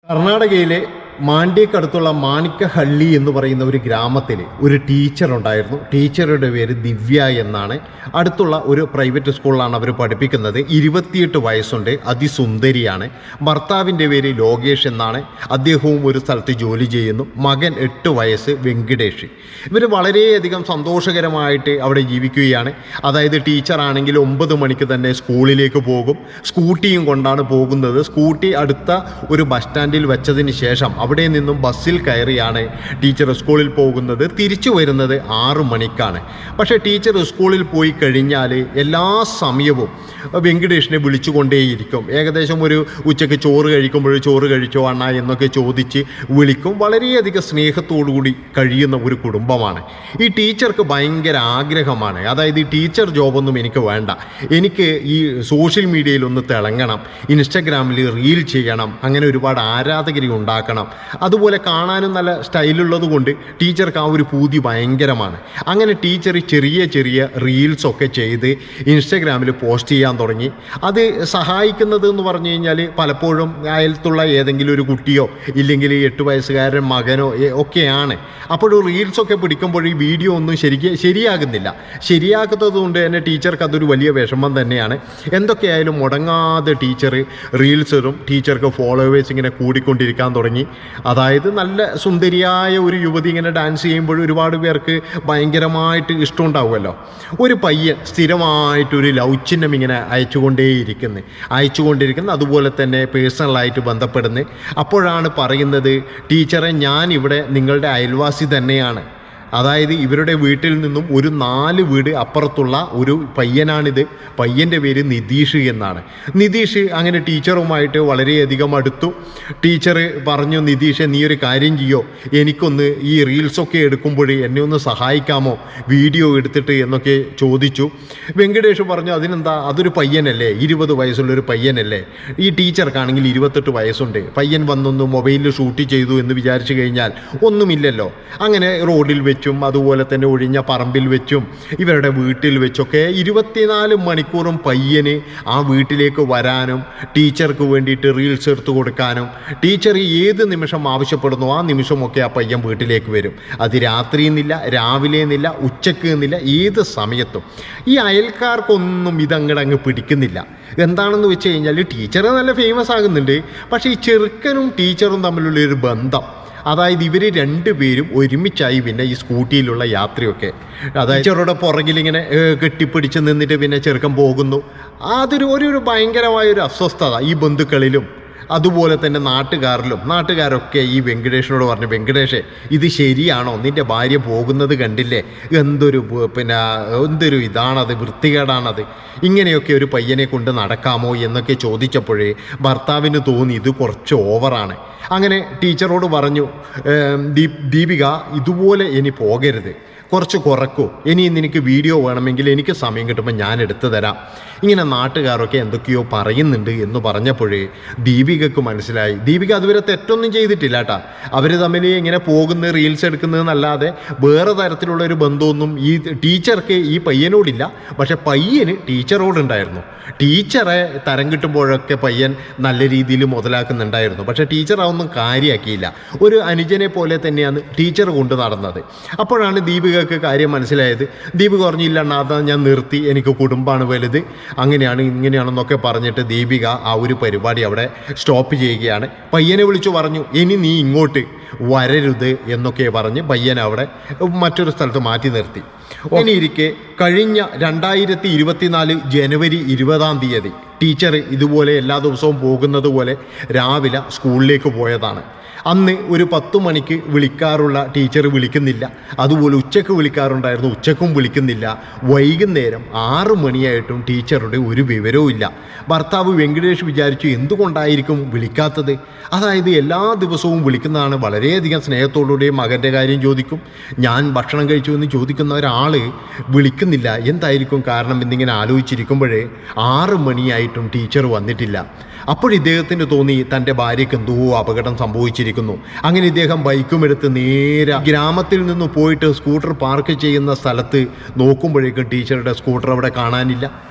കർണാടകയിലെ മാണ്ഡ്യക്കടുത്തുള്ള മാണിക്കഹള്ളി എന്ന് പറയുന്ന ഒരു ഗ്രാമത്തിൽ ഒരു ടീച്ചർ ഉണ്ടായിരുന്നു. ടീച്ചറുടെ പേര് ദിവ്യ എന്നാണ്. അടുത്തുള്ള ഒരു പ്രൈവറ്റ് സ്കൂളിലാണ് അവർ പഠിപ്പിക്കുന്നത്. 28 വയസ്സുണ്ട്, അതിസുന്ദരിയാണ്. ഭർത്താവിൻ്റെ പേര് ലോകേഷ് എന്നാണ്. അദ്ദേഹവും ഒരു സ്ഥലത്ത് ജോലി ചെയ്യുന്നു. മകൻ 8 വയസ്സ്, വെങ്കിടേഷ്. ഇവർ വളരെയധികം സന്തോഷകരമായിട്ട് അവിടെ ജീവിക്കുകയാണ്. അതായത് ടീച്ചറാണെങ്കിൽ 9 മണിക്ക് തന്നെ സ്കൂളിലേക്ക് പോകും. സ്കൂട്ടിയും കൊണ്ടാണ് പോകുന്നത്. സ്കൂട്ടി അടുത്ത ഒരു ബസ് സ്റ്റാൻഡിൽ വെച്ചതിന് ശേഷം അവിടെ നിന്നും ബസ്സിൽ കയറിയാണ് ടീച്ചർ സ്കൂളിൽ പോകുന്നത്. തിരിച്ചു വരുന്നത് 6 മണിക്കാണ്. പക്ഷേ ടീച്ചർ സ്കൂളിൽ പോയി കഴിഞ്ഞാൽ എല്ലാ സമയവും വെങ്കിടേഷിനെ വിളിച്ചുകൊണ്ടേയിരിക്കും. ഏകദേശം ഒരു ഉച്ചയ്ക്ക് ചോറ് കഴിക്കുമ്പോൾ ചോറ് കഴിച്ചോ അണ്ണ എന്നൊക്കെ ചോദിച്ച് വിളിക്കും. വളരെയധികം സ്നേഹത്തോടുകൂടി കഴിയുന്ന ഒരു കുടുംബമാണ്. ഈ ടീച്ചർക്ക് ഭയങ്കര ആഗ്രഹമാണ്. അതായത് ഈ ടീച്ചർ ജോബൊന്നും എനിക്ക് വേണ്ട, എനിക്ക് ഈ സോഷ്യൽ മീഡിയയിൽ ഒന്ന് തിളങ്ങണം, ഇൻസ്റ്റഗ്രാമിൽ റീൽ ചെയ്യണം, അങ്ങനെ ഒരുപാട് ആരാധകരെ ഉണ്ടാക്കണം, അതുപോലെ കാണാനും നല്ല സ്റ്റൈലുള്ളത് കൊണ്ട് ടീച്ചർക്ക് ആ ഒരു പൂതി ഭയങ്കരമാണ്. അങ്ങനെ ടീച്ചർ ചെറിയ ചെറിയ റീൽസൊക്കെ ചെയ്ത് ഇൻസ്റ്റഗ്രാമിൽ പോസ്റ്റ് ചെയ്യാൻ തുടങ്ങി. അത് സഹായിക്കുന്നത് എന്ന് പറഞ്ഞു കഴിഞ്ഞാൽ പലപ്പോഴും അയലത്തുള്ള ഏതെങ്കിലും ഒരു കുട്ടിയോ ഇല്ലെങ്കിൽ 8 വയസ്സുകാരൻ മകനോ ഒക്കെയാണ്. അപ്പോഴും റീൽസൊക്കെ പിടിക്കുമ്പോൾ ഈ വീഡിയോ ഒന്നും ശരിയാകുന്നില്ല. ശരിയാക്കുന്നത് കൊണ്ട് തന്നെ ടീച്ചർക്ക് അതൊരു വലിയ വിഷമം തന്നെയാണ്. എന്തൊക്കെയായാലും മുടങ്ങാതെ ടീച്ചർ റീൽസ് ഇടും. ടീച്ചർക്ക് ഫോളോവേഴ്സ് ഇങ്ങനെ കൂടിക്കൊണ്ടിരിക്കാൻ തുടങ്ങി. അതായത് നല്ല സുന്ദരിയായ ഒരു യുവതി ഇങ്ങനെ ഡാൻസ് ചെയ്യുമ്പോൾ ഒരുപാട് പേർക്ക് ഭയങ്കരമായിട്ട് ഇഷ്ടമുണ്ടാവുമല്ലോ. ഒരു പയ്യൻ സ്ഥിരമായിട്ടൊരു ലവ് ചിഹ്നം ഇങ്ങനെ അയച്ചുകൊണ്ടിരിക്കുന്നു. അതുപോലെ തന്നെ പേഴ്സണലായിട്ട് ബന്ധപ്പെടുന്നു. അപ്പോഴാണ് പറയുന്നത്, ടീച്ചറെ ഞാൻ ഇവിടെ നിങ്ങളുടെ അയൽവാസി തന്നെയാണ്. അതായത് ഇവരുടെ വീട്ടിൽ നിന്നും ഒരു 4 വീട് അപ്പുറത്തുള്ള ഒരു പയ്യനാണിത്. പയ്യൻ്റെ പേര് നിതീഷ് എന്നാണ്. നിതീഷ് അങ്ങനെ ടീച്ചറുമായിട്ട് വളരെയധികം അടുത്തു. ടീച്ചർ പറഞ്ഞു, നിതീഷ് നീ ഒരു കാര്യം ചെയ്യോ, എനിക്കൊന്ന് ഈ റീൽസൊക്കെ എടുക്കുമ്പോൾ എന്നെ ഒന്ന് സഹായിക്കാമോ, വീഡിയോ എടുത്തിട്ട് എന്നൊക്കെ ചോദിച്ചു. വെങ്കടേഷ് പറഞ്ഞു, അതിനെന്താ, അതൊരു പയ്യനല്ലേ, 20 വയസ്സുള്ളൊരു പയ്യനല്ലേ. ഈ ടീച്ചർക്കാണെങ്കിൽ 28 വയസ്സുണ്ട്. പയ്യൻ വന്നൊന്ന് മൊബൈലിൽ ഷൂട്ട് ചെയ്തു എന്ന് വിചാരിച്ചു കഴിഞ്ഞാൽ ഒന്നുമില്ലല്ലോ. അങ്ങനെ റോഡിൽ വെച്ചും അതുപോലെ തന്നെ ഒഴിഞ്ഞ പറമ്പിൽ വെച്ചും ഇവരുടെ വീട്ടിൽ വെച്ചൊക്കെ 24 മണിക്കൂറും പയ്യന് ആ വീട്ടിലേക്ക് വരാനും ടീച്ചർക്ക് വേണ്ടിയിട്ട് റീൽസ് എടുത്തു കൊടുക്കാനും, ടീച്ചർ ഏത് നിമിഷം ആവശ്യപ്പെടുന്നു ആ നിമിഷമൊക്കെ ആ പയ്യൻ വീട്ടിലേക്ക് വരും. അത് രാത്രി എന്നില്ല, രാവിലെ എന്നില്ല, ഉച്ചക്ക് എന്നില്ല, ഏത് സമയത്തും. ഈ അയൽക്കാർക്കൊന്നും ഇതങ്ങടങ്ങ് പിടിക്കുന്നില്ല. എന്താണെന്ന് വെച്ച് കഴിഞ്ഞാൽ ടീച്ചർ നല്ല ഫേമസ് ആകുന്നുണ്ട്. പക്ഷേ ഈ ചെറുക്കനും ടീച്ചറും തമ്മിലുള്ള ഒരു ബന്ധം, അതായത് ഇവർ 2 പേരും ഒരുമിച്ചായി പിന്നെ ഈ സ്കൂട്ടിയിലുള്ള യാത്രയൊക്കെ, അതായത് ടീച്ചറുടെ പുറകിലിങ്ങനെ കെട്ടിപ്പിടിച്ച് നിന്നിട്ട് പിന്നെ ചെറുക്കൻ പോകുന്നു. അതൊരു ഭയങ്കരമായൊരു അസ്വസ്ഥത ഈ ബന്ധുക്കളിലും അതുപോലെ തന്നെ നാട്ടുകാരൊക്കെ ഈ വെങ്കടേഷിനോട് പറഞ്ഞു, വെങ്കടേഷേ ഇത് ശരിയാണോ, നിൻ്റെ ഭാര്യ പോകുന്നത് കണ്ടില്ലേ, എന്തൊരു ഇതാണത്, വൃത്തികേടാണത്, ഇങ്ങനെയൊക്കെ ഒരു പയ്യനെ കൊണ്ട് നടക്കാമോ എന്നൊക്കെ ചോദിച്ചപ്പോഴേ ഭർത്താവിന് തോന്നി ഇത് കുറച്ച് ഓവറാണ്. അങ്ങനെ ടീച്ചറോട് പറഞ്ഞു, ദീപിക ഇതുപോലെ ഇനി പോകരുത്, കുറച്ച് കുറക്കൂ, ഇനി നിനക്ക് വീഡിയോ വേണമെങ്കിൽ എനിക്ക് സമയം കിട്ടുമ്പോൾ ഞാൻ എടുത്തു തരാം. ഇങ്ങനെ നാട്ടുകാരൊക്കെ എന്തൊക്കെയോ പറയുന്നുണ്ട് എന്ന് പറഞ്ഞപ്പോഴേ ദീപികക്ക് മനസ്സിലായി. ദീപിക അതുവരെ തെറ്റൊന്നും ചെയ്തിട്ടില്ല കേട്ടോ. അവർ തമ്മിൽ ഇങ്ങനെ പോകുന്ന റീൽസ് എടുക്കുന്നതെന്നല്ലാതെ വേറെ തരത്തിലുള്ളൊരു ബന്ധമൊന്നും ഈ ടീച്ചർക്ക് ഈ പയ്യനോടില്ല. പക്ഷെ പയ്യന് ടീച്ചറോടുണ്ടായിരുന്നു. ടീച്ചറെ തരം കിട്ടുമ്പോഴൊക്കെ പയ്യൻ നല്ല രീതിയിൽ മുതലാക്കുന്നുണ്ടായിരുന്നു. പക്ഷേ ടീച്ചർ അതൊന്നും കാര്യമാക്കിയില്ല. ഒരു അനുജനെ പോലെ തന്നെയാണ് ടീച്ചർ കൊണ്ട് നടന്നത്. അപ്പോഴാണ് ദീപികക്ക് കാര്യം മനസ്സിലായത്. ദീപിക പറഞ്ഞില്ല, അതാ ഞാൻ നിർത്തി, എനിക്ക് കുടുംബമാണ് വലുത്, അങ്ങനെയാണ് ഇങ്ങനെയാണെന്നൊക്കെ പറഞ്ഞിട്ട് ദീപിക ആ ഒരു പരിപാടി അവിടെ സ്റ്റോപ്പ് ചെയ്യുകയാണ്. പയ്യനെ വിളിച്ചു പറഞ്ഞു, ഇനി നീ ഇങ്ങോട്ട് വരരുത് എന്നൊക്കെ പറഞ്ഞ് പയ്യനെ അവിടെ മറ്റൊരു സ്ഥലത്ത് മാറ്റി നിർത്തി. ഇരിക്കെ കഴിഞ്ഞ 2024 ജനുവരി 20-ാം തീയതി ടീച്ചർ ഇതുപോലെ എല്ലാ ദിവസവും പോകുന്നത് പോലെ രാവിലെ സ്കൂളിലേക്ക് പോയതാണ്. അന്ന് ഒരു 10 മണിക്ക് വിളിക്കാറുള്ള ടീച്ചർ വിളിക്കുന്നില്ല. അതുപോലെ ഉച്ചയ്ക്ക് വിളിക്കാറുണ്ടായിരുന്നു, ഉച്ചക്കും വിളിക്കുന്നില്ല. വൈകുന്നേരം 6 മണിയായിട്ടും ടീച്ചറുടെ ഒരു വിവരവും ഇല്ല. ഭർത്താവ് വെങ്കടേഷ് വിചാരിച്ചു എന്തുകൊണ്ടായിരിക്കും വിളിക്കാത്തത്. അതായത് എല്ലാ ദിവസവും വിളിക്കുന്നതാണ്, വളരെയധികം സ്നേഹത്തോടുകൂടി മകൻ്റെ കാര്യം ചോദിക്കും, ഞാൻ ഭക്ഷണം കഴിച്ചു എന്ന് ചോദിക്കുന്ന ഒരാൾ വിളിക്കുന്നില്ല, എന്തായിരിക്കും കാരണം എന്നിങ്ങനെ ആലോചിച്ചിരിക്കുമ്പോഴേ 6 മണിയായിട്ടും ടീച്ചർ വന്നിട്ടില്ല. അപ്പോൾ ഇദ്ദേഹത്തിന് തോന്നി തൻ്റെ ഭാര്യയ്ക്ക് എന്തോ അപകടം സംഭവിച്ചിരിക്കുന്നു. അങ്ങനെ ഇദ്ദേഹം ബൈക്കും എടുത്ത് നേരെ ഗ്രാമത്തിൽ നിന്ന് പോയിട്ട് സ്കൂട്ടർ പാർക്ക് ചെയ്യുന്ന സ്ഥലത്ത് നോക്കുമ്പോഴേക്കും ടീച്ചറുടെ സ്കൂട്ടർ അവിടെ കാണാനില്ല.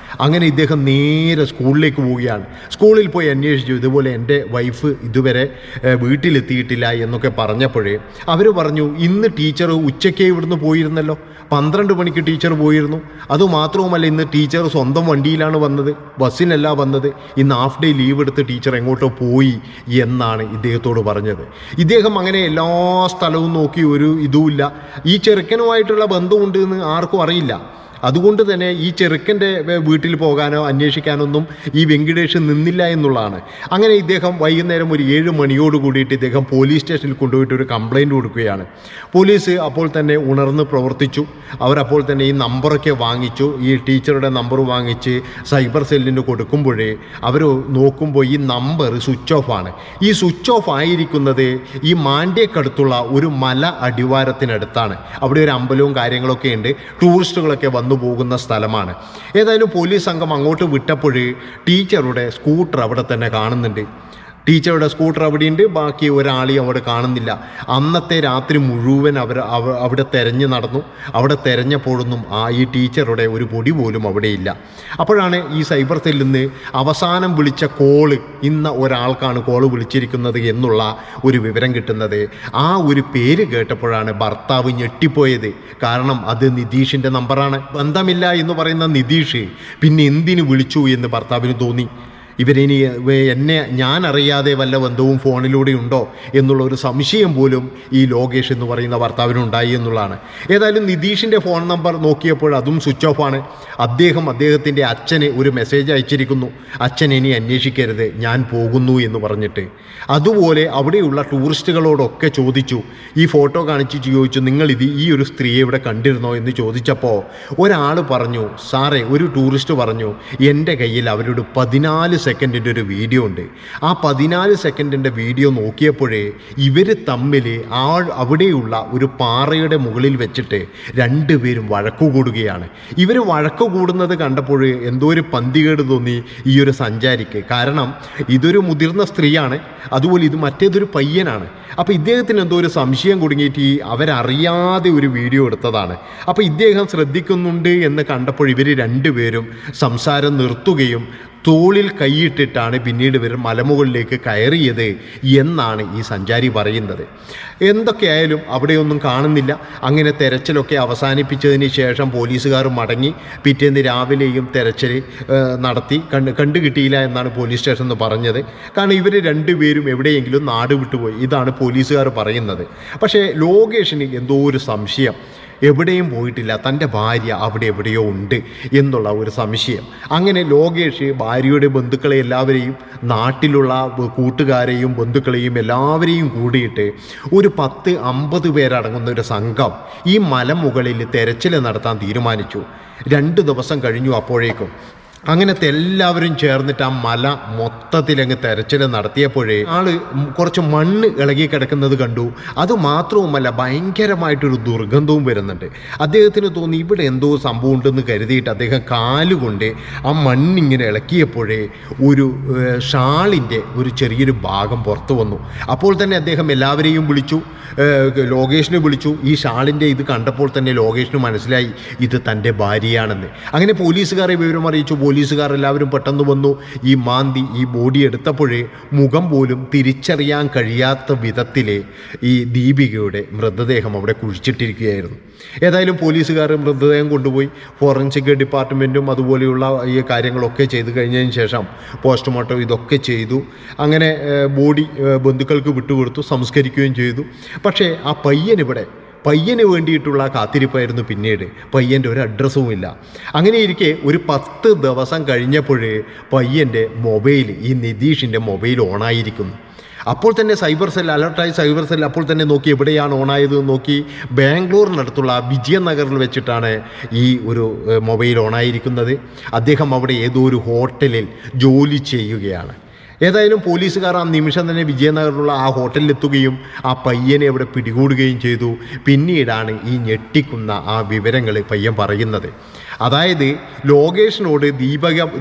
അങ്ങനെ ഇദ്ദേഹം നേരെ സ്കൂളിലേക്ക് പോവുകയാണ്. സ്കൂളിൽ പോയി അന്വേഷിച്ചു, ഇതുപോലെ എൻ്റെ വൈഫ് ഇതുവരെ വീട്ടിലെത്തിയിട്ടില്ല എന്നൊക്കെ പറഞ്ഞപ്പോഴേ അവർ പറഞ്ഞു, ഇന്ന് ടീച്ചർ ഉച്ചയ്ക്ക് ഇവിടുന്ന് പോയിരുന്നല്ലോ, 12 മണിക്ക് ടീച്ചർ പോയിരുന്നു. അതുമാത്രവുമല്ല, ഇന്ന് ടീച്ചർ സ്വന്തം വണ്ടിയിലാണ് വന്നത്, ബസ്സിനല്ല വന്നത്. ഇന്ന് ഹാഫ് ഡേ ലീവ് എടുത്ത് ടീച്ചർ എങ്ങോട്ടോ പോയി എന്നാണ് ഇദ്ദേഹത്തോട് പറഞ്ഞത്. ഇദ്ദേഹം അങ്ങനെ എല്ലാ സ്ഥലവും നോക്കി, ഒരു ഇതുമില്ല. ഈ ചെറുക്കനുമായിട്ടുള്ള ബന്ധമുണ്ട് എന്ന് ആർക്കും അറിയില്ല. അതുകൊണ്ട് തന്നെ ഈ ചെറുക്കൻ്റെ വീട്ടിൽ പോകാനോ അന്വേഷിക്കാനൊന്നും ഈ വെങ്കിടേഷ് നിന്നില്ല എന്നുള്ളതാണ്. അങ്ങനെ ഇദ്ദേഹം വൈകുന്നേരം ഒരു 7 മണിയോട് കൂടിയിട്ട് ഇദ്ദേഹം പോലീസ് സ്റ്റേഷനിൽ കൊണ്ടുപോയിട്ട് ഒരു കംപ്ലയിൻറ്റ് കൊടുക്കുകയാണ്. പോലീസ് അപ്പോൾ തന്നെ ഉണർന്ന് പ്രവർത്തിച്ചു. അവരപ്പോൾ തന്നെ ഈ നമ്പറൊക്കെ വാങ്ങിച്ചു. ഈ ടീച്ചറുടെ നമ്പർ വാങ്ങിച്ച് സൈബർ സെല്ലിന് കൊടുക്കുമ്പോഴേ അവർ നോക്കുമ്പോൾ ഈ നമ്പർ സ്വിച്ച് ഓഫ് ആണ്. ഈ സ്വിച്ച് ഓഫ് ആയിരിക്കുന്നത് ഈ മാണ്ഡ്യക്കടുത്തുള്ള ഒരു മല അടിവാരത്തിനടുത്താണ്. അവിടെ ഒരു അമ്പലവും കാര്യങ്ങളൊക്കെ ഉണ്ട്. ടൂറിസ്റ്റുകളൊക്കെ വന്നു പോകുന്ന സ്ഥലമാണ്. ഏതായാലും പോലീസ് സംഘം അങ്ങോട്ട് വിട്ടപ്പോൾ ടീച്ചറുടെ സ്കൂട്ടർ അവിടെ തന്നെ കാണുന്നുണ്ട്. ടീച്ചറുടെ സ്കൂട്ടർ അവിടെയുണ്ട്, ബാക്കി ഒരാളെയും അവിടെ കാണുന്നില്ല. അന്നത്തെ രാത്രി മുഴുവൻ അവിടെ തെരഞ്ഞു നടന്നു. അവിടെ തെരഞ്ഞപ്പോഴൊന്നും ഈ ടീച്ചറുടെ ഒരു പൊടി പോലും അവിടെയില്ല. അപ്പോഴാണ് ഈ സൈബർ സെല്ലിൽ നിന്ന് അവസാനം വിളിച്ച കോള് ഇന്ന ഒരാൾക്കാണ് കോള് വിളിച്ചിരിക്കുന്നത് എന്നുള്ള ഒരു വിവരം കിട്ടുന്നത്. ആ ഒരു പേര് കേട്ടപ്പോഴാണ് ഭർത്താവ് ഞെട്ടിപ്പോയത്. കാരണം അത് നിതീഷിൻ്റെ നമ്പറാണ്. ബന്ധമില്ല എന്ന് പറയുന്ന നിതീഷ് പിന്നെ എന്തിനു വിളിച്ചു എന്ന് ഭർത്താവിന് തോന്നി. ഇവരിനി ഞാൻ അറിയാതെ വല്ല ബന്ധവും ഫോണിലൂടെ ഉണ്ടോ എന്നുള്ള ഒരു സംശയം പോലും ഈ ലോകേഷ് എന്ന് പറയുന്ന ഭർത്താവിനുണ്ടായി എന്നുള്ളതാണ്. ഏതായാലും നിതീഷിൻ്റെ ഫോൺ നമ്പർ നോക്കിയപ്പോൾ അതും സ്വിച്ച് ഓഫ് ആണ്. അദ്ദേഹത്തിൻ്റെ അച്ഛന് ഒരു മെസ്സേജ് അയച്ചിരിക്കുന്നു, അച്ഛൻ ഇനി അന്വേഷിക്കരുത്, ഞാൻ പോകുന്നു എന്ന് പറഞ്ഞിട്ട്. അതുപോലെ അവിടെയുള്ള ടൂറിസ്റ്റുകളോടൊക്കെ ചോദിച്ചു, ഈ ഫോട്ടോ കാണിച്ച് ചോദിച്ചു, നിങ്ങൾ ഈ ഒരു സ്ത്രീയെ ഇവിടെ കണ്ടിരുന്നോ എന്ന് ചോദിച്ചപ്പോൾ ഒരാൾ പറഞ്ഞു, സാറേ, ഒരു ടൂറിസ്റ്റ് പറഞ്ഞു, എൻ്റെ കയ്യിൽ അവരുടെ 14 സെക്കൻഡിൻ്റെ ഒരു വീഡിയോ ഉണ്ട്. ആ 14 സെക്കൻഡിൻ്റെ വീഡിയോ നോക്കിയപ്പോഴേ ഇവർ തമ്മിൽ അവിടെയുള്ള ഒരു പാറയുടെ മുകളിൽ വെച്ചിട്ട് രണ്ടുപേരും വഴക്കു കൂടുകയാണ്. ഇവർ വഴക്കു കൂടുന്നത് കണ്ടപ്പോൾ എന്തോ ഒരു പന്തികേട് തോന്നി ഈ ഒരു സഞ്ചാരിക്ക്. കാരണം ഇതൊരു മുതിർന്ന സ്ത്രീയാണ്, അതുപോലെ ഇത് മറ്റേതൊരു പയ്യനാണ്. അപ്പോൾ ഇദ്ദേഹത്തിന് എന്തോ ഒരു സംശയം കുടുങ്ങിയിട്ട് അവരറിയാതെ ഒരു വീഡിയോ എടുത്തതാണ്. അപ്പോൾ ഇദ്ദേഹം ശ്രദ്ധിക്കുന്നുണ്ട് എന്ന് കണ്ടപ്പോൾ ഇവർ രണ്ടുപേരും സംസാരം നിർത്തുകയും തോളിൽ കൈയിട്ടിട്ടാണ് പിന്നീട് ഇവർ മലമുകളിലേക്ക് കയറിയത് എന്നാണ് ഈ സഞ്ചാരി പറയുന്നത്. എന്തൊക്കെയായാലും അവിടെയൊന്നും കാണുന്നില്ല. അങ്ങനെ തെരച്ചിലൊക്കെ അവസാനിപ്പിച്ചതിന് ശേഷം പോലീസുകാർ മടങ്ങി. പിറ്റേന്ന് രാവിലെയും തെരച്ചിൽ നടത്തി. കണ്ടു കിട്ടിയില്ല എന്നാണ് പോലീസ് സ്റ്റേഷൻ പറഞ്ഞത്. കാരണം ഇവർ രണ്ടുപേരും എവിടെയെങ്കിലും നാട് വിട്ടുപോയി, ഇതാണ് പോലീസുകാർ പറയുന്നത്. പക്ഷേ ലോകേഷിന് എന്തോ ഒരു സംശയം, എവിടെയും പോയിട്ടില്ല, തൻ്റെ ഭാര്യ അവിടെ എവിടെയോ ഉണ്ട് എന്നുള്ള ഒരു സംശയം. അങ്ങനെ ലോകേഷ് ഭാര്യയുടെ ബന്ധുക്കളെ എല്ലാവരെയും, നാട്ടിലുള്ള കൂട്ടുകാരെയും ബന്ധുക്കളെയും എല്ലാവരെയും കൂടിയിട്ട് ഒരു 10-50 പേരടങ്ങുന്ന ഒരു സംഘം ഈ മലമുകളിൽ തെരച്ചിൽ നടത്താൻ തീരുമാനിച്ചു. 2 ദിവസം കഴിഞ്ഞു അപ്പോഴേക്കും. അങ്ങനത്തെ എല്ലാവരും ചേർന്നിട്ട് ആ മല മൊത്തത്തിലങ്ങ് തെരച്ചിൽ നടത്തിയപ്പോഴേ കുറച്ച് മണ്ണ് ഇളകി കിടക്കുന്നത് കണ്ടു. അതുമാത്രവുമല്ല, ഭയങ്കരമായിട്ടൊരു ദുർഗന്ധവും വരുന്നുണ്ട്. അദ്ദേഹത്തിന് തോന്നി ഇവിടെ എന്തോ സംഭവം ഉണ്ടെന്ന് കരുതിയിട്ട് അദ്ദേഹം കാലുകൊണ്ട് ആ മണ്ണിങ്ങനെ ഇളക്കിയപ്പോഴേ ഒരു ഷാളിൻ്റെ ഒരു ചെറിയൊരു ഭാഗം പുറത്തു വന്നു. അപ്പോൾ തന്നെ അദ്ദേഹം എല്ലാവരെയും വിളിച്ചു, ലോകേഷിനെ വിളിച്ചു. ഈ ഷാളിൻ്റെ ഇത് കണ്ടപ്പോൾ തന്നെ ലോകേഷിന് മനസ്സിലായി ഇത് തൻ്റെ ഭാര്യയാണെന്ന്. അങ്ങനെ പോലീസുകാരെ വിവരം അറിയിച്ചു. പോലീസുകാർ എല്ലാവരും പെട്ടെന്ന് വന്നു. ഈ മാന്തി ഈ ബോഡി എടുത്തപ്പോഴേ മുഖം പോലും തിരിച്ചറിയാൻ കഴിയാത്ത വിധത്തിൽ ഈ ദീപികയുടെ മൃതദേഹം അവിടെ കുഴിച്ചിട്ടിരിക്കുകയായിരുന്നു. ഏതായാലും പോലീസുകാർ മൃതദേഹം കൊണ്ടുപോയി ഫോറൻസിക് ഡിപ്പാർട്ട്മെൻറ്റും അതുപോലെയുള്ള ഈ കാര്യങ്ങളൊക്കെ ചെയ്തു കഴിഞ്ഞതിന് ശേഷം പോസ്റ്റ്മോർട്ടം ഇതൊക്കെ ചെയ്തു. അങ്ങനെ ബോഡി ബന്ധുക്കൾക്ക് വിട്ടുകൊടുത്തു, സംസ്കരിക്കുകയും ചെയ്തു. പക്ഷേ ആ പയ്യന് വേണ്ടിയിട്ടുള്ള കാത്തിരിപ്പായിരുന്നു. പിന്നീട് പയ്യൻ്റെ ഒരു അഡ്രസ്സും ഇല്ല. അങ്ങനെ ഇരിക്കെ ഒരു 10 ദിവസം കഴിഞ്ഞപ്പോഴേ പയ്യൻ്റെ മൊബൈൽ, ഈ നിതീഷിൻ്റെ മൊബൈൽ ഓണായിരിക്കുന്നു. അപ്പോൾ തന്നെ സൈബർ സെൽ അലർട്ടായി. സൈബർ സെൽ അപ്പോൾ തന്നെ നോക്കി എവിടെയാണ് ഓണായത് നോക്കി. ബാംഗ്ലൂരിനടുത്തുള്ള വിജയനഗറിൽ വെച്ചിട്ടാണ് ഈ ഒരു മൊബൈൽ ഓണായിരിക്കുന്നത്. അദ്ദേഹം അവിടെ ഏതോ ഒരു ഹോട്ടലിൽ ജോലി ചെയ്യുകയാണ്. ഏതായാലും പോലീസുകാർ ആ നിമിഷം തന്നെ വിജയനഗറിലുള്ള ആ ഹോട്ടലിലെത്തുകയും ആ പയ്യനെ അവിടെ പിടികൂടുകയും ചെയ്തു. പിന്നീടാണ് ഈ ഞെട്ടിക്കുന്ന ആ വിവരങ്ങൾ പയ്യൻ പറയുന്നത്. അതായത് ലോകേഷിനോട്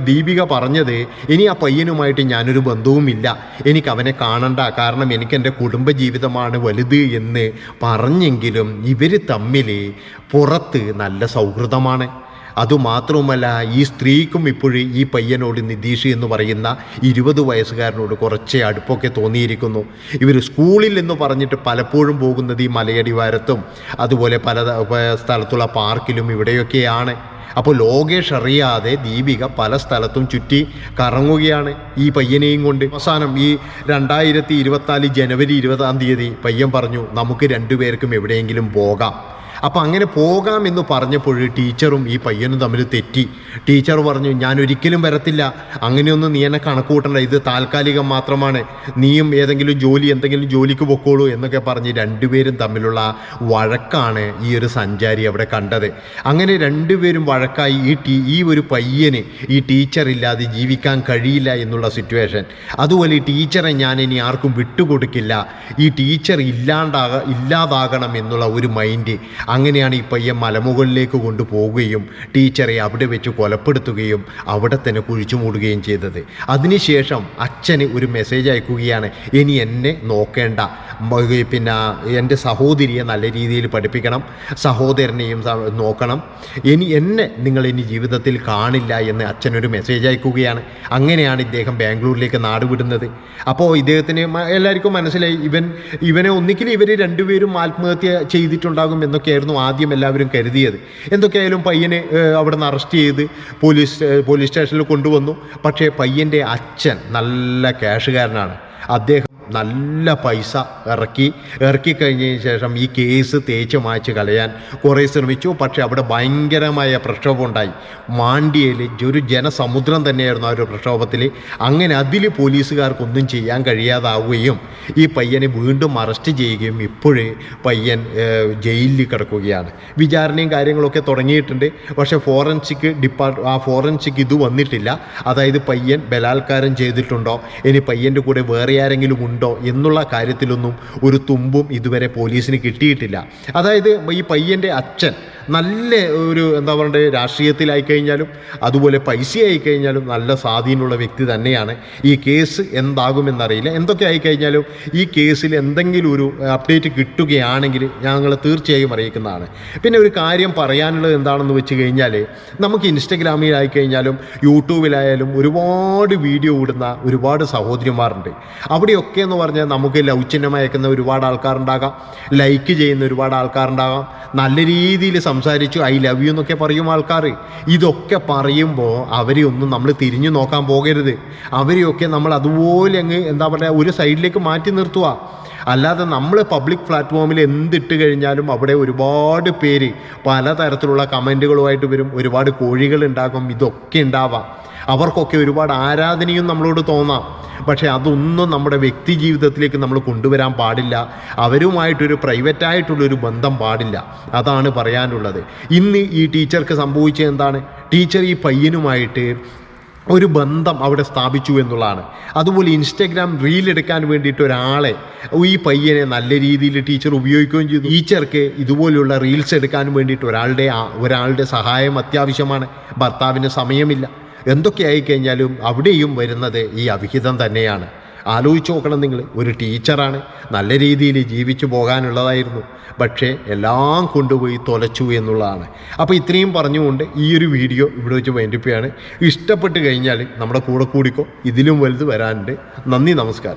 ദീപിക പറഞ്ഞത്, ഇനി ആ പയ്യനുമായിട്ട് ഞാനൊരു ബന്ധവുമില്ല, എനിക്ക് അവനെ കാണണ്ട, കാരണം എനിക്ക് എൻ്റെ കുടുംബജീവിതമാണ് വലുത് എന്ന് പറഞ്ഞെങ്കിലും ഇവർ തമ്മിൽ പുറത്ത് നല്ല സൗഹൃദമാണ്. അതുമാത്രവുമല്ല, ഈ സ്ത്രീക്കും ഇപ്പോഴും ഈ പയ്യനോട്, നിതീഷ് എന്ന് പറയുന്ന 20 വയസ്സുകാരനോട് കുറച്ച് അടുപ്പൊക്കെ തോന്നിയിരിക്കുന്നു. ഇവർ സ്കൂളിൽ എന്ന് പറഞ്ഞിട്ട് പലപ്പോഴും പോകുന്നത് ഈ മലയടിവാരത്തും അതുപോലെ പല സ്ഥലത്തുള്ള പാർക്കിലും ഇവിടെയൊക്കെയാണ്. അപ്പോൾ ലോകേഷ് അറിയാതെ ദീപിക പല സ്ഥലത്തും ചുറ്റി കറങ്ങുകയാണ് ഈ പയ്യനെയും കൊണ്ട്. അവസാനം ഈ 2024 ജനുവരി 20 പയ്യൻ പറഞ്ഞു, നമുക്ക് രണ്ടുപേർക്കും എവിടെയെങ്കിലും പോകാം. അപ്പോൾ അങ്ങനെ പോകാമെന്ന് പറഞ്ഞപ്പോൾ ടീച്ചറും ഈ പയ്യനും തമ്മിൽ തെറ്റി. ടീച്ചർ പറഞ്ഞു, ഞാൻ ഒരിക്കലും വരത്തില്ല, അങ്ങനെയൊന്നും നീ എന്നെ കണക്ക് കൂട്ടണ്ട, ഇത് താൽക്കാലികം മാത്രമാണ്, നീയും എന്തെങ്കിലും ജോലിക്ക് പൊക്കോളൂ എന്നൊക്കെ പറഞ്ഞ് രണ്ടുപേരും തമ്മിലുള്ള വഴക്കാണ് ഈ ഒരു സഞ്ചാരി അവിടെ കണ്ടത്. അങ്ങനെ രണ്ടുപേരും വഴക്കായി ഈ ഒരു പയ്യന് ഈ ടീച്ചറില്ലാതെ ജീവിക്കാൻ കഴിയില്ല എന്നുള്ള സിറ്റുവേഷൻ. അതുപോലെ ഈ ടീച്ചറെ ഞാൻ ഇനി ആർക്കും വിട്ടുകൊടുക്കില്ല, ഈ ടീച്ചർ ഇല്ലാതാകണം എന്നുള്ള ഒരു മൈൻഡ്. അങ്ങനെയാണ് ഈ പയ്യൻ മലമുകളിലേക്ക് കൊണ്ടുപോവുകയും ടീച്ചറെ അവിടെ വെച്ച് കൊലപ്പെടുത്തുകയും അവിടെ തന്നെ കുഴിച്ചു മൂടുകയും ചെയ്തത്. അതിനുശേഷം അച്ഛന് ഒരു മെസ്സേജ് അയക്കുകയാണ്, ഇനി എന്നെ നോക്കേണ്ട, പിന്നെ എൻ്റെ സഹോദരിയെ നല്ല രീതിയിൽ പഠിപ്പിക്കണം, സഹോദരനെയും നോക്കണം, എന്നെ നിങ്ങൾ ഇനി ജീവിതത്തിൽ കാണില്ല എന്ന് അച്ഛനൊരു മെസ്സേജ് അയക്കുകയാണ്. അങ്ങനെയാണ് ഇദ്ദേഹം ബാംഗ്ലൂരിലേക്ക് നാടുവിടുന്നത്. അപ്പോൾ ഇദ്ദേഹത്തിന് എല്ലാവർക്കും മനസ്സിലായി, ഇവനെ ഒന്നിക്കലും ഇവർ രണ്ടുപേരും ആത്മഹത്യ ചെയ്തിട്ടുണ്ടാകും എന്നൊക്കെയായിരുന്നു ആദ്യം എല്ലാവരും കരുതിയത്. എന്തൊക്കെയായാലും പയ്യനെ അവിടെ നിന്ന് അറസ്റ്റ് ചെയ്ത് പോലീസ് സ്റ്റേഷനിൽ കൊണ്ടുവന്നു. പക്ഷേ പയ്യൻ്റെ അച്ഛൻ നല്ല ക്യാഷുകാരനാണ്. അദ്ദേഹം നല്ല പൈസ ഇറക്കിക്കഴിഞ്ഞതിന് ശേഷം ഈ കേസ് തേച്ച് മായ്ച്ച് കളയാൻ കുറേ ശ്രമിച്ചു. പക്ഷേ അവിടെ ഭയങ്കരമായ പ്രക്ഷോഭമുണ്ടായി. മാണ്ഡ്യയിൽ ഒരു ജനസമുദ്രം തന്നെയായിരുന്നു ആ ഒരു പ്രക്ഷോഭത്തിൽ. അങ്ങനെ അതിൽ പോലീസുകാർക്കൊന്നും ചെയ്യാൻ കഴിയാതാവുകയും ഈ പയ്യനെ വീണ്ടും അറസ്റ്റ് ചെയ്യുകയും ഇപ്പോഴേ പയ്യൻ ജയിലിൽ കിടക്കുകയാണ്. വിചാരണയും കാര്യങ്ങളൊക്കെ തുടങ്ങിയിട്ടുണ്ട്. പക്ഷേ ഫോറൻസിക് ഇത് വന്നിട്ടില്ല. അതായത് പയ്യൻ ബലാത്കാരം ചെയ്തിട്ടുണ്ടോ, ഇനി പയ്യൻ്റെ കൂടെ വേറെ ആരെങ്കിലും ഉണ്ടോ എന്നുള്ള കാര്യത്തിലൊന്നും ഒരു തുമ്പും ഇതുവരെ പോലീസിന് കിട്ടിയിട്ടില്ല. അതായത് ഈ പയ്യൻ്റെ അച്ഛൻ നല്ല ഒരു രാഷ്ട്രീയത്തിലായി കഴിഞ്ഞാലും അതുപോലെ പൈസയായി കഴിഞ്ഞാലും നല്ല സ്വാധീനമുള്ള വ്യക്തി തന്നെയാണ്. ഈ കേസ് എന്താകുമെന്നറിയില്ല. എന്തൊക്കെ ആയിക്കഴിഞ്ഞാലും ഈ കേസിൽ എന്തെങ്കിലും ഒരു അപ്ഡേറ്റ് കിട്ടുകയാണെങ്കിൽ ഞങ്ങൾ തീർച്ചയായും അറിയിക്കുന്നതാണ്. പിന്നെ ഒരു കാര്യം പറയാനുള്ളത് എന്താണെന്ന് വെച്ച് കഴിഞ്ഞാൽ, നമുക്ക് ഇൻസ്റ്റഗ്രാമിലായി കഴിഞ്ഞാലും യൂട്യൂബിലായാലും ഒരുപാട് വീഡിയോ ഇടുന്ന ഒരുപാട് സഹോദരിമാരുണ്ട്. അവിടെയൊക്കെ എന്ന് പറഞ്ഞാൽ നമുക്ക് ലവ് ചിഹ്നം അയക്കുന്ന ഒരുപാട് ആൾക്കാരുണ്ടാകാം, ലൈക്ക് ചെയ്യുന്ന ഒരുപാട് ആൾക്കാരുണ്ടാകാം, നല്ല രീതിയിൽ സംസാരിച്ചു ഐ ലവ് യു എന്നൊക്കെ പറയും ആൾക്കാർ. ഇതൊക്കെ പറയുമ്പോൾ അവരെ ഒന്നും നമ്മൾ തിരിഞ്ഞു നോക്കാൻ പോകരുത്. അവരെയൊക്കെ നമ്മൾ അതുപോലെ അങ്ങ് ഒരു സൈഡിലേക്ക് മാറ്റി നിർത്തുക. അല്ലാതെ നമ്മൾ പബ്ലിക് പ്ലാറ്റ്ഫോമിൽ എന്തിട്ട് കഴിഞ്ഞാലും അവിടെ ഒരുപാട് പേര് പലതരത്തിലുള്ള കമൻറ്റുകളുമായിട്ട് വരും, ഒരുപാട് കോഴികളുണ്ടാകും, ഇതൊക്കെ ഉണ്ടാവാം. അവർക്കൊക്കെ ഒരുപാട് ആരാധനയും നമ്മളോട് തോന്നാം. പക്ഷേ അതൊന്നും നമ്മുടെ വ്യക്തി ജീവിതത്തിലേക്ക് നമ്മൾ കൊണ്ടുവരാൻ പാടില്ല. അവരുമായിട്ടൊരു പ്രൈവറ്റായിട്ടുള്ളൊരു ബന്ധം പാടില്ല. അതാണ് പറയാനുള്ളത്. ഇന്ന് ഈ ടീച്ചർക്ക് സംഭവിച്ചത് എന്താണ്? ടീച്ചർ ഈ പയ്യനുമായിട്ട് ഒരു ബന്ധം അവിടെ സ്ഥാപിച്ചു എന്നുള്ളതാണ്. അതുപോലെ ഇൻസ്റ്റഗ്രാം റീൽ എടുക്കാൻ വേണ്ടിയിട്ട് ഒരാളെ ഈ പയ്യനെ നല്ല രീതിയിൽ ടീച്ചർ ഉപയോഗിക്കുകയും ചെയ്തു. ടീച്ചർക്ക് ഇതുപോലെയുള്ള റീൽസ് എടുക്കാൻ വേണ്ടിയിട്ട് ഒരാളുടെ സഹായം അത്യാവശ്യമാണ്. ഭർത്താവിന് സമയമില്ല. എന്തൊക്കെ ആയിക്കഴിഞ്ഞാലും അവിടെയും വരുന്നത് ഈ അവിഹിതം തന്നെയാണ്. ആലോചിച്ച് നോക്കണം നിങ്ങൾ. ഒരു ടീച്ചറാണ്, നല്ല രീതിയിൽ ജീവിച്ചു പോകാനുള്ളതായിരുന്നു, പക്ഷേ എല്ലാം കൊണ്ടുപോയി തൊലച്ചു എന്നുള്ളതാണ്. അപ്പോൾ ഇത്രയും പറഞ്ഞുകൊണ്ട് ഈ ഒരു വീഡിയോ ഇവിടെ വെച്ച് വൈൻഡപ്പ് ചെയ്യാണ്. ഇഷ്ടപ്പെട്ട് കഴിഞ്ഞാൽ നമ്മുടെ കൂടെ കൂടിക്കോ, ഇതിലും വലുത് വരാനുണ്ട്. നന്ദി, നമസ്കാരം.